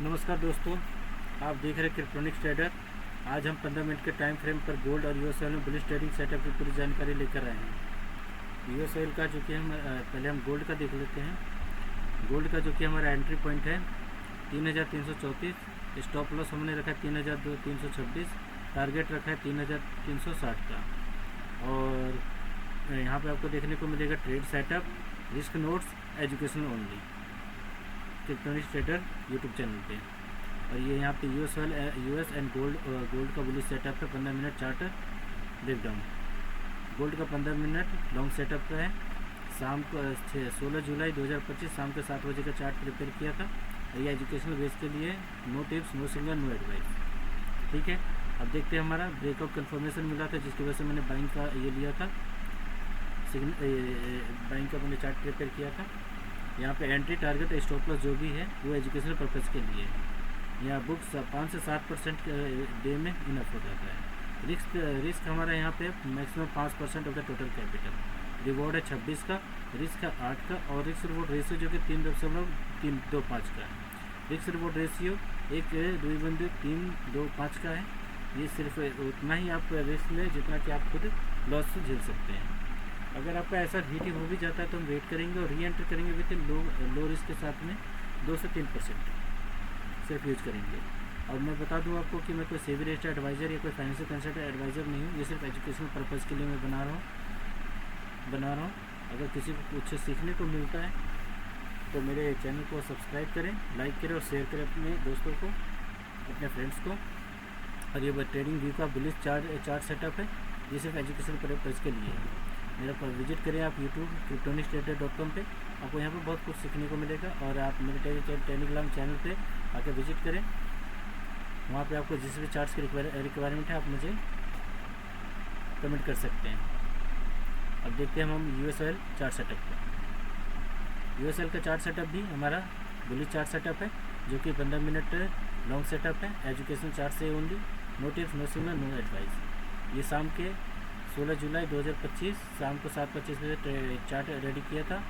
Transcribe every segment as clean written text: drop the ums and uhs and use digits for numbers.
नमस्कार दोस्तों, आप देख रहे हैं क्रिप्टोनिक्स ट्रेडर। आज हम 15 मिनट के टाइम फ्रेम पर गोल्ड और यूएस ऑयल में बुलिश ट्रेडिंग सेटअप की पूरी जानकारी लेकर आए हैं। यूएस ऑयल का जो कि हम पहले हम गोल्ड का देख लेते हैं। गोल्ड का जो कि हमारा एंट्री पॉइंट है 3334, स्टॉप लॉस हमने रखा है 3326, टारगेट रखा है 3360 का। और यहाँ पे आपको देखने को मिलेगा trade setup, risk notes, educational only, Cryptonics trader YouTube channel पे। और ये यहाँ पे यूएस एंड गोल्ड का बुलिश सेटअप है। 15 मिनट चार्ट ब्रेकडाउन। गोल्ड का 15 मिनट लॉन्ग सेटअप का है। शाम को 16 जुलाई 2025 शाम के 7 बजे का चार्ट प्रिपेयर किया था। ये एजुकेशनल बेस के लिए, no tips, no single, no advice. ठीक है, अब देखते हैं। हमारा ब्रेकआउट कन्फर्मेशन मिला था, जिसकी वजह से मैंने बाइंग का ये लिया था, बाइंग का मैंने चार्ट प्रिपेयर किया था। यहाँ पे एंट्री, टारगेट, स्टॉप लॉस जो भी है वो एजुकेशनल पर्पज़ के लिए है। यहाँ बुक्स 5 से 7% डे में इनफ हो जाता है। रिस्क हमारा यहाँ पे maximum 5% of the total capital. Reward है 26 का, रिस्क है 8 का, और रिस्क रिवॉर्ड रेशियो जो कि 3.325 का है। रिस्क रिवॉर्ड रेशियो 1:325 का है। ये सिर्फ उतना ही आप रिस्क लें जितना कि आप खुद लॉस से झेल सकते हैं। अगर आपका ऐसा हीट हो भी जाता है तो हम वेट करेंगे और री एंटर करेंगे विथ लो रिस्क के साथ में 2 से 3% सिर्फ यूज करेंगे। और मैं बता दूं आपको कि मैं कोई सेवी रजिस्टर्ड एडवाइज़र या कोई फाइनेंशियल कंसल्टेंट एडवाइज़र नहीं हूँ। ये सिर्फ एजुकेशनल पर्पज़ के लिए मैं बना रहा हूँ। अगर किसी को कुछ सीखने को मिलता है तो मेरे चैनल को सब्सक्राइब करें, लाइक करें और शेयर करें अपने दोस्तों को, अपने फ्रेंड्स को। और ये ट्रेडिंग व्यू का बुलिश चार्ट सेटअप है। ये सिर्फ एजुकेशनल पर्पज़ के लिए है। मेरा पर विजिट करें आप यूट्यूब क्रिप्टोनिक्स.com पे, आपको यहाँ पे बहुत कुछ सीखने को मिलेगा। और आप मेरे टेलीग्राम चैनल पे आके विजिट करें, वहाँ पे आपको जिस भी चार्ट्स की रिक्वायरमेंट है आप मुझे कमेंट कर सकते हैं। अब देखते हैं हम यूएस ऑयल चार्ट सेटअप को। यूएस ऑयल का चार्ट सेटअप भी हमारा बुलिश चार्ट सेटअप है, जो कि 15 मिनट लॉन्ग सेटअप है। एजुकेशन चार्ट से only, no tips, no signal, no advice. ये शाम के 16 जुलाई 2025 शाम को 7:25 बजे चार्ट रेडी किया था,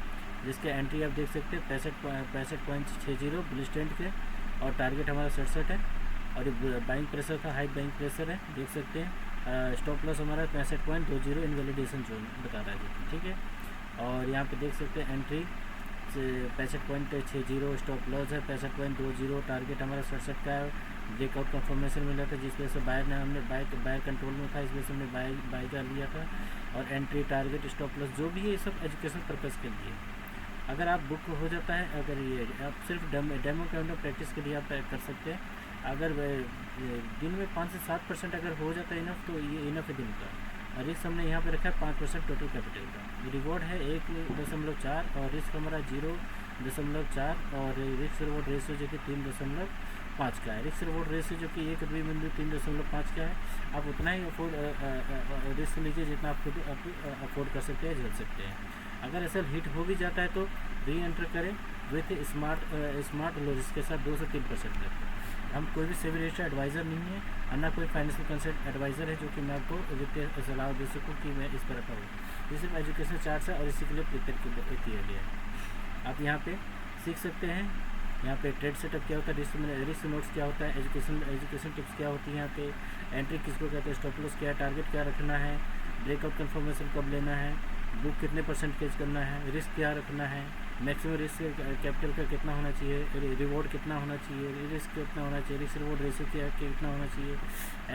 जिसके एंट्री आप देख सकते हैं 65.60 बुलिश ट्रेंड के, और टारगेट हमारा 67 है। और ये बाइंग प्रेशर था, हाई बाइंग प्रेशर है, देख सकते हैं। स्टॉप लॉस हमारा 65.20 इनवैलिडेशन जोन बता रहा है, ठीक है। और यहाँ पे देख सकते हैं एंट्री 65.60, स्टॉप लॉस है 65.20, टारगेट हमारा 67 का है। ब्रेकआउट कंफर्मेशन मिला था, जिस वजह से हमने बायर कंट्रोल में था, इस वजह से हमने बाय कर लिया था। और एंट्री, टारगेट, स्टॉप लॉस जो भी है ये सब एजुकेशन पर्पज़ के लिए। अगर आप बुक हो जाता है, अगर ये आप सिर्फ डेमो कैंडो प्रैक्टिस के लिए आप कर सकते हैं। अगर दिन में 5 से 7% अगर हो जाता है इनफ, तो ये इनफ है दिन का। रिस्क हमने यहाँ पे रखा है 5% टोटल कैपिटल का। रिवॉर्ड है 1.4 और रिस्क हमारा 0.4, और रिस्क रिवॉर्ड रेशियो जो कि 3.5 का है। रिस्क रिवॉर्ड रेशियो जो कि 1:3.5 का है। आप उतना ही रिस्क लीजिए जितना आप खुद अफोर्ड कर सकते हैं, झेल सकते हैं। अगर ऐसा हिट हो भी जाता है तो री एंटर करें विथ स्मार्ट लो रिस्क के साथ 2 से 3% तक। हम कोई भी सेवी रजिस्टर्ड एडवाइज़र नहीं है, और ना कोई फाइनेंशियल कंसल्टेंट एडवाइज़र है जो कि मैं आपको वित्तीय सलाह दे सकूँ कि मैं इस तरह का हूँ। ये सिर्फ एजुकेशन चार्ट है और इसी के लिए प्रिपेयर किया गया है। आप यहाँ पे सीख सकते हैं। यहाँ पे ट्रेड सेटअप क्या होता है, रिस्क नोट्स क्या होता है, एजुकेशन टिप्स क्या होती है, यहाँ पे एंट्री किसको कहते हैं, स्टॉप लॉस क्या है, टारगेट क्या रखना है, ब्रेकआउट कंफर्मेशन कब लेना है, बुक कितने % करना है, रिस्क क्या रखना है, मैक्सिमम रिस्क कैपिटल का कितना होना चाहिए, रिवॉर्ड कितना होना चाहिए, रिस्क कितना होना चाहिए, रिस्क रिवॉर्ड रेशियो कितना होना चाहिए,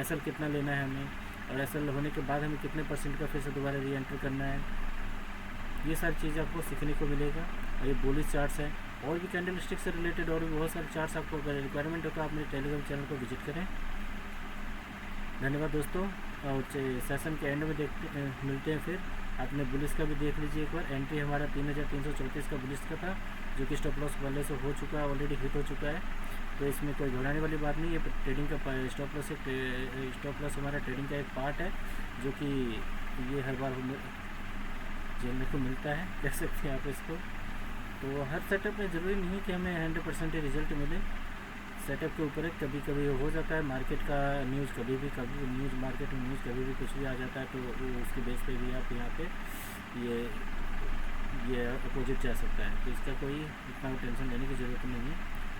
एसएल कितना लेना है हमें, और एसएल होने के बाद हमें कितने % का फिर से दोबारा री एंटर करना है। ये सारी चीज़ें आपको सीखने को मिलेगा। और ये बुलिश चार्ट्स है, और भी कैंडल स्टिक से रिलेटेड और भी बहुत सारे चार्ट्स आपको अगर रिक्वायरमेंट हो तो आप मेरे टेलीग्राम चैनल को विजिट करें। धन्यवाद दोस्तों, और सेशन के एंड में मिलते हैं। फिर आपने बुलिश का भी देख लीजिए एक बार। एंट्री हमारा 3334 का बुलिश का था, जो कि स्टॉप लॉस पहले से हो चुका है, ऑलरेडी हिट हो चुका है, तो इसमें कोई घबराने वाली बात नहीं है। ट्रेडिंग का स्टॉप लॉस हमारा ट्रेडिंग का एक पार्ट है, जो कि ये हर बार झेलने को मिलता है, कह सकते हैं आप इसको। तो हर सेटअप में ज़रूरी नहीं है कि हमें 100% रिजल्ट मिले। सेटअप के ऊपर है, कभी कभी हो जाता है। मार्केट का न्यूज़ कभी न्यूज़, मार्केट में न्यूज़ कभी भी कुछ भी आ जाता है, तो उसके बेस पे भी आप यहाँ पे ये अपोजिट जा सकता है। तो इसका कोई इतना टेंशन लेने की ज़रूरत नहीं है।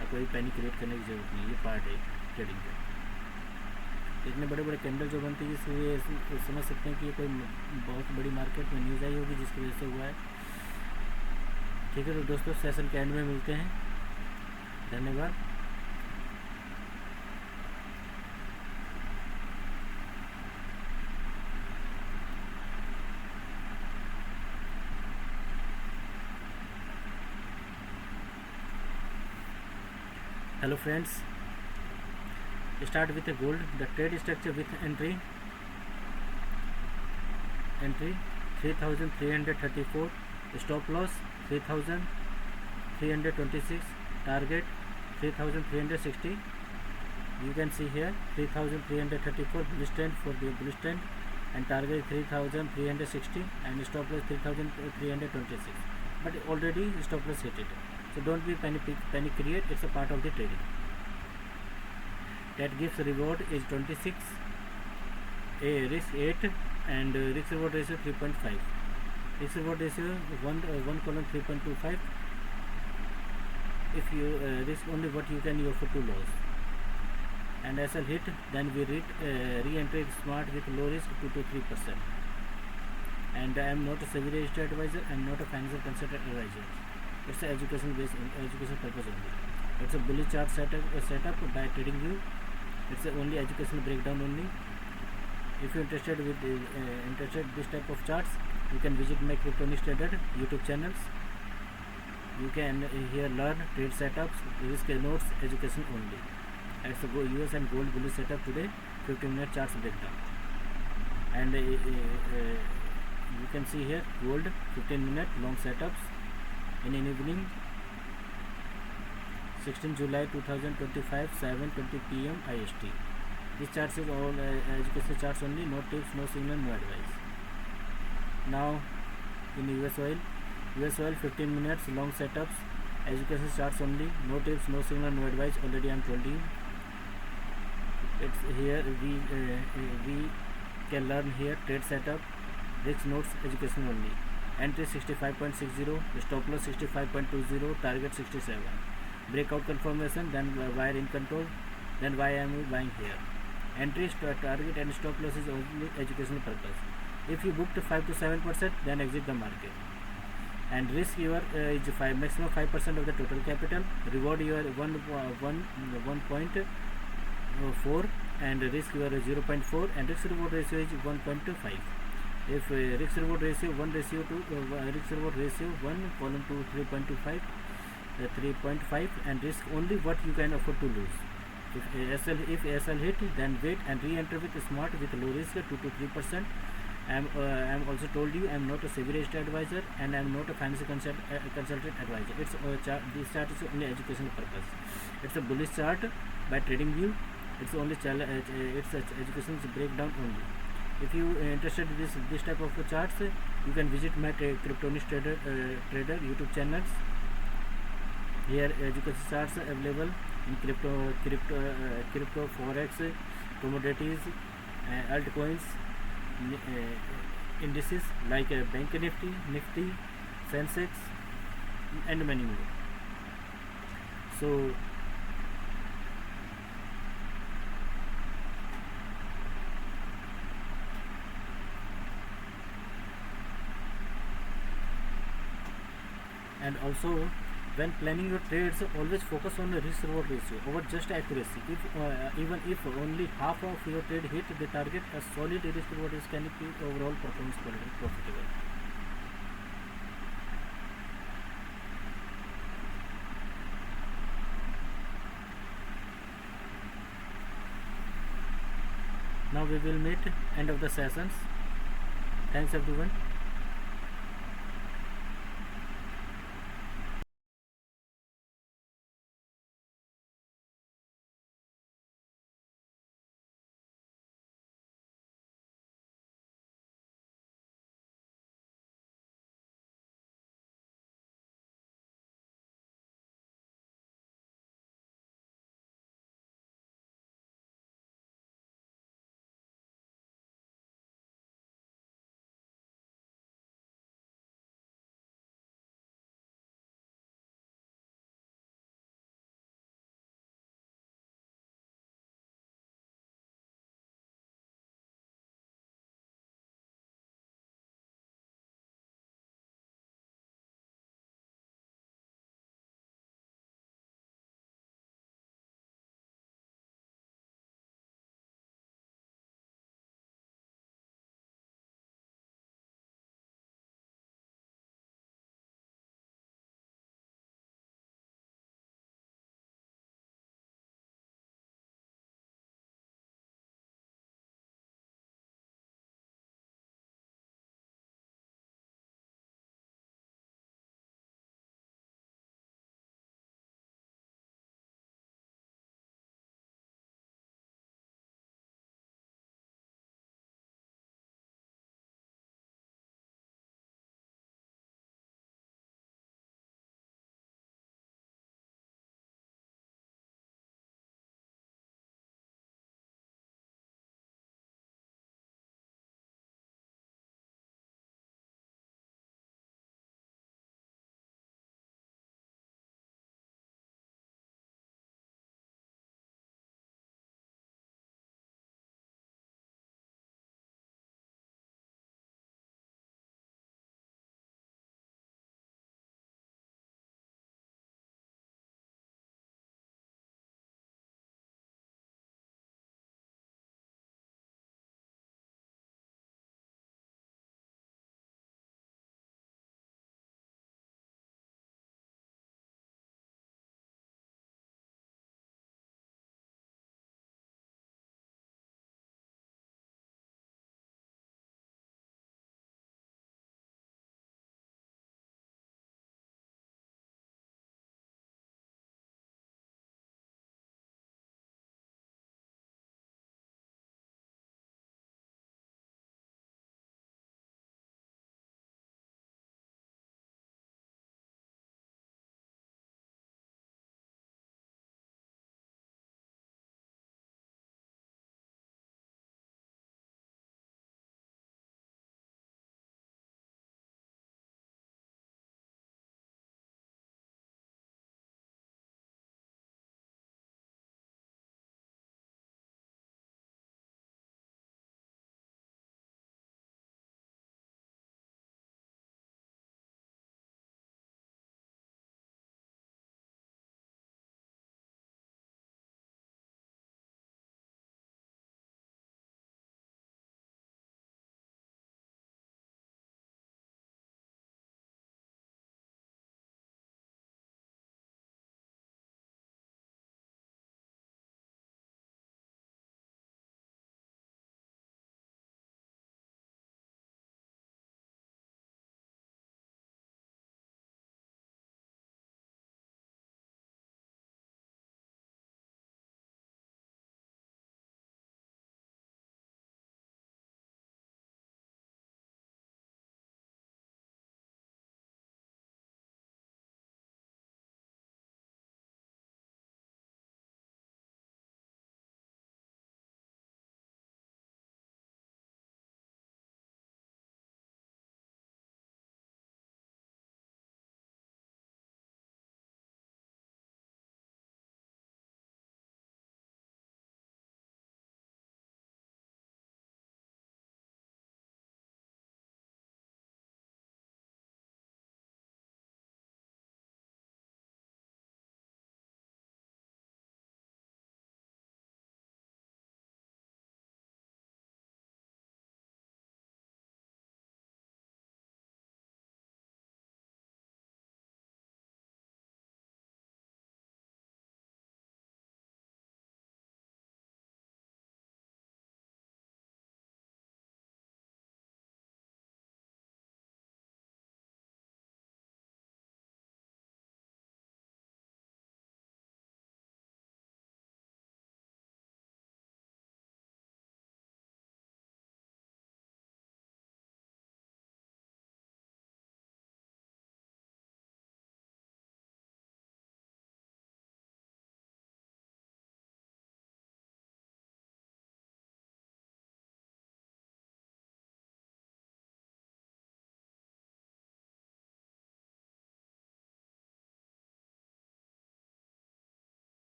और कोई पैनिक क्रिएट करने की ज़रूरत नहीं, ये पार्ट है ट्रेडिंग का। इतने बड़े बड़े कैंडल जो बनती है इसलिए समझ सकते हैं कि ये कोई बहुत बड़ी मार्केट में न्यूज़ आई होगी जिसकी वजह से हुआ है। ठीक है, तो दोस्तों सेशन के एंड में मिलते हैं। धन्यवाद। Hello friends, start with a gold. The trade structure with entry 3334, stop loss 3326, target 3360. You can see here 3334 bullish trend for the bullish trend, and target 3360 and stop loss 3326. But already stop loss hit it, so don't be panic create. It's a part of the trading. That gives reward is 26, a risk 8, and risk reward ratio 3.5. Risk reward ratio 1 column 3.25. If you risk only what you can, you offer to loss. And SL hit, then we re-enter smart with low risk 2 to 3%. And I am not a savvy registered advisor, I am not a financial consultant advisor. It's an education purpose only. It's a bullish chart setup by TradingView. It's only educational breakdown only. If you're interested this type of charts, you can visit my Cryptonist Trader YouTube channels. You can here learn trade setups, risk notes, education only. It's a US and gold bullish setup today, 15-minute charts breakdown. And you can see here gold 15-minute long setups in an evening, 16 July 2025, 7:20 p.m. IST. This charts is all educational charts only, no tips, no signal, no advice. Now in US oil 15 minutes long setups, educational charts only, no tips, no signal, no advice. Already I am told you. It's here we can learn here trade setup, risk notes, education only. Entry 65.60, stop loss 65.20, target 67. Breakout confirmation, then wire in control, then why I am buying here. Entry, target and stop loss is only educational purpose. If you booked 5 to 7%, then exit the market. And risk your is maximum 5% of the total capital. Reward your 1.4 and risk your 0.4, and risk reward ratio is 1.5. If risk reward ratio 1 ratio to risk reward ratio 1 column to 3.25, 3.5, and risk only what you can afford to lose. If SL hit, then wait and re-enter with smart with low risk 2 to 3%. I am also told you I am not a savvy registered advisor, and I am not a financial consultant advisor. It's this chart is only educational purpose. It's a bullish chart by TradingView. It's only it's educational breakdown only. If you interested in this type of charts, you can visit my Cryptonist Trader YouTube channels. Here education charts are available in crypto, forex, commodities, altcoins, indices like Bank Nifty, Sensex, and many more. So and also when planning your trades, always focus on the risk reward ratio over just accuracy. If even if only half of your trade hit the target, a solid risk reward is can keep overall performance profitable. Now we will meet end of the sessions. Thanks everyone.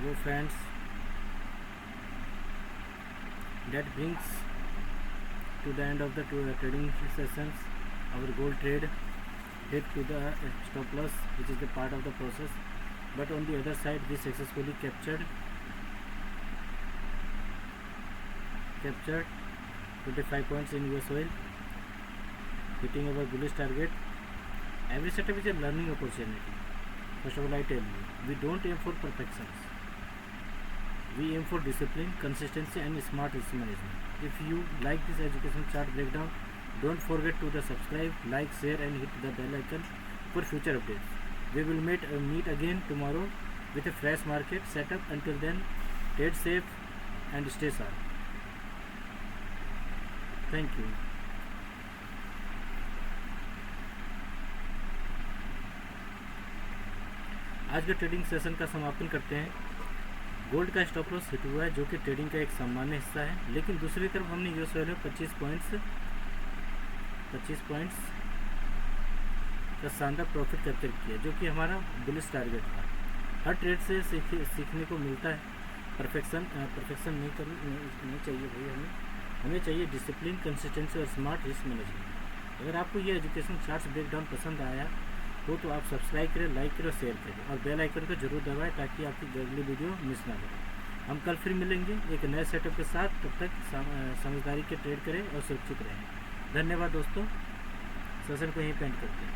So friends, that brings to the end of the trading sessions. Our gold trade hit to the stop loss, which is the part of the process, but on the other side we successfully captured 25 points in US oil, hitting our bullish target. Every setup is a learning opportunity. First of all, I tell you, we don't aim for perfections. We aim for discipline, consistency and smart risk management. If you like this education chart breakdown, don't forget to subscribe, like, share and hit the bell icon for future updates. We will meet again tomorrow with a fresh market setup. Until then, trade safe and stay sharp. Thank you. आज का trading session का समापन करते हैं। Gold का stop loss hit हुआ है, जो कि ट्रेडिंग का एक सामान्य हिस्सा है, लेकिन दूसरी तरफ हमने यूएस ऑयल में 25 पॉइंट्स का शानदार प्रॉफिट कैप्चर किया, जो कि हमारा बुलिश टारगेट था। हर ट्रेड से सीखने को मिलता है। परफेक्शन नहीं चाहिए भाई, हमें चाहिए डिसिप्लिन, कंसिस्टेंसी और स्मार्ट रिस्क मैनेजमेंट। अगर आपको ये एजुकेशन चार्ट्स ब्रेकडाउन पसंद आया तो आप सब्सक्राइब करें, लाइक करें और शेयर करें, और बेल आइकन को जरूर दबाएं ताकि आपकी अगली वीडियो मिस ना करें। हम कल फिर मिलेंगे एक नए सेटअप के साथ। तब तक समझदारी के ट्रेड करें और सुरक्षित रहें। धन्यवाद दोस्तों। सेशन को यहीं पेंट करते हैं।